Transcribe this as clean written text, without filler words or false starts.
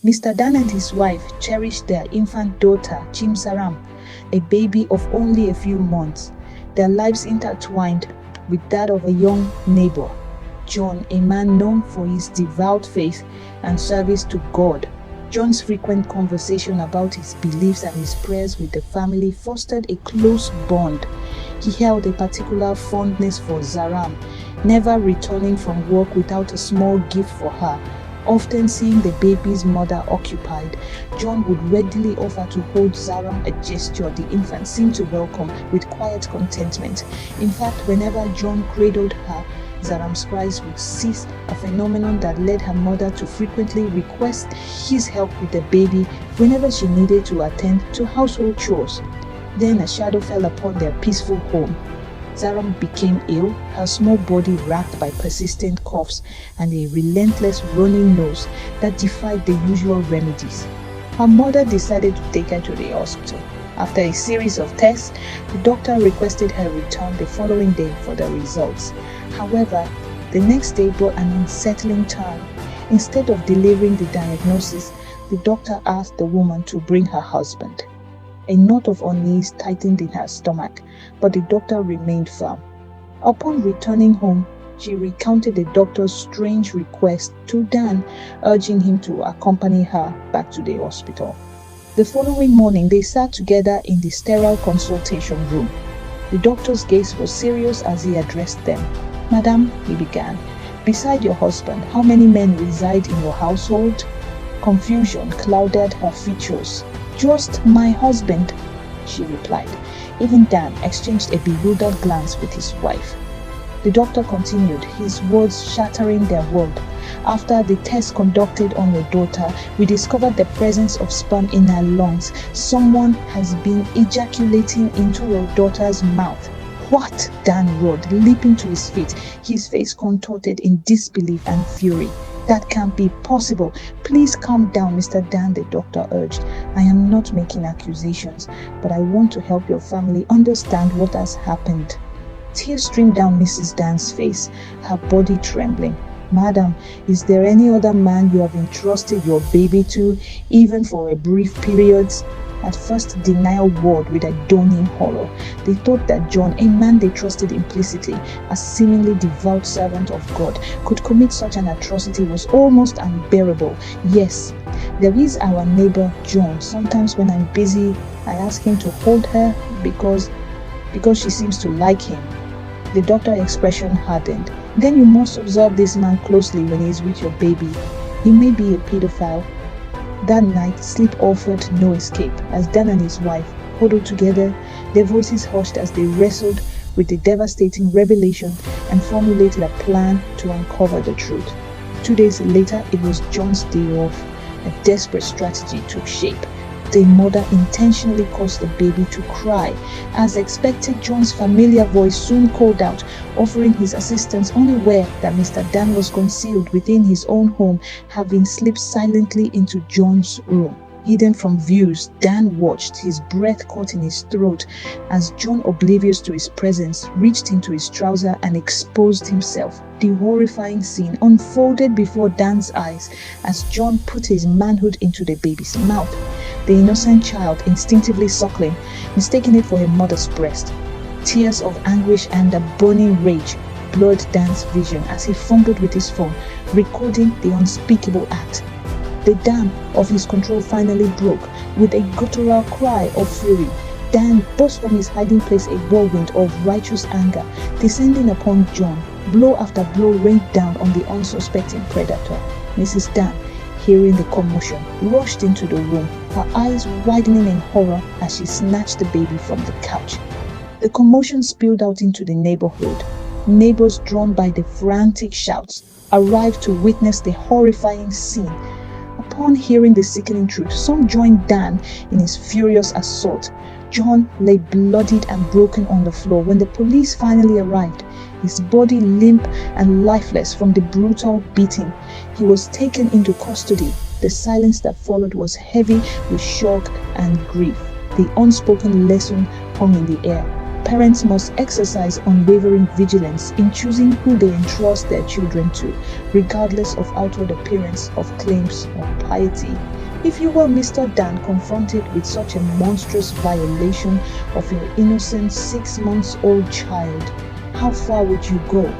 Mr. Dan and his wife cherished their infant daughter, Chimsaram, a baby of only a few months. Their lives intertwined with that of a young neighbor, John, a man known for his devout faith and service to God. John's frequent conversation about his beliefs and his prayers with the family fostered a close bond. He held a particular fondness for Zaram, never returning from work without a small gift for her. Often seeing the baby's mother occupied, John would readily offer to hold Zaram, a gesture the infant seemed to welcome with quiet contentment. In fact, whenever John cradled her, Zaram's cries would cease, a phenomenon that led her mother to frequently request his help with the baby whenever she needed to attend to household chores. Then a shadow fell upon their peaceful home. Zaram became ill, her small body racked by persistent coughs and a relentless running nose that defied the usual remedies. Her mother decided to take her to the hospital. After a series of tests, the doctor requested her return the following day for the results. However, the next day brought an unsettling turn. Instead of delivering the diagnosis, the doctor asked the woman to bring her husband. A knot of unease tightened in her stomach, but the doctor remained firm. Upon returning home, she recounted the doctor's strange request to Dan, urging him to accompany her back to the hospital. The following morning, they sat together in the sterile consultation room. The doctor's gaze was serious as he addressed them. "Madam," he began, "beside your husband, how many men reside in your household?" Confusion clouded her features. "Just my husband," she replied. Even Dan exchanged a bewildered glance with his wife. The doctor continued, his words shattering their world. "After the test conducted on your daughter, we discovered the presence of sperm in her lungs. Someone has been ejaculating into your daughter's mouth." "What?" Dan roared, leaping to his feet, his face contorted in disbelief and fury. "That can't be possible. Please calm down, Mr. Dan," the doctor urged. "I am not making accusations, but I want to help your family understand what has happened." Tears streamed down Mrs. Dan's face, her body trembling. "Madam, is there any other man you have entrusted your baby to, even for a brief period?" At first, denial warred with a dawning horror. They thought that John, a man they trusted implicitly, a seemingly devout servant of God, could commit such an atrocity was almost unbearable. "Yes, there is our neighbor John. Sometimes when I'm busy, I ask him to hold her because she seems to like him." The doctor's expression hardened. "Then you must observe this man closely when he is with your baby. He may be a pedophile." That night, sleep offered no escape. As Dan and his wife huddled together, their voices hushed as they wrestled with the devastating revelation and formulated a plan to uncover the truth. 2 days later, it was John's day off. A desperate strategy took shape. The mother intentionally caused the baby to cry. As expected, John's familiar voice soon called out, offering his assistance, unaware that Mr. Dan was concealed within his own home, having slipped silently into John's room. Hidden from views, Dan watched, his breath caught in his throat, as John, oblivious to his presence, reached into his trouser and exposed himself. The horrifying scene unfolded before Dan's eyes as John put his manhood into the baby's mouth. The innocent child instinctively suckling, mistaking it for a mother's breast. Tears of anguish and a burning rage blurred Dan's vision as he fumbled with his phone, recording the unspeakable act. The dam of his control finally broke. With a guttural cry of fury, Dan burst from his hiding place, a whirlwind of righteous anger, descending upon John. Blow after blow rained down on the unsuspecting predator. Mrs. Dan, hearing the commotion, rushed into the room, her eyes widening in horror as she snatched the baby from the couch. The commotion spilled out into the neighborhood. Neighbors, drawn by the frantic shouts, arrived to witness the horrifying scene. Upon hearing the sickening truth, some joined Dan in his furious assault. John lay bloodied and broken on the floor when the police finally arrived, his body limp and lifeless from the brutal beating. He was taken into custody. The silence that followed was heavy with shock and grief. The unspoken lesson hung in the air. Parents must exercise unwavering vigilance in choosing who they entrust their children to, regardless of outward appearance of claims of piety. If you were Mr. Dan confronted with such a monstrous violation of your innocent 6 months old child, how far would you go?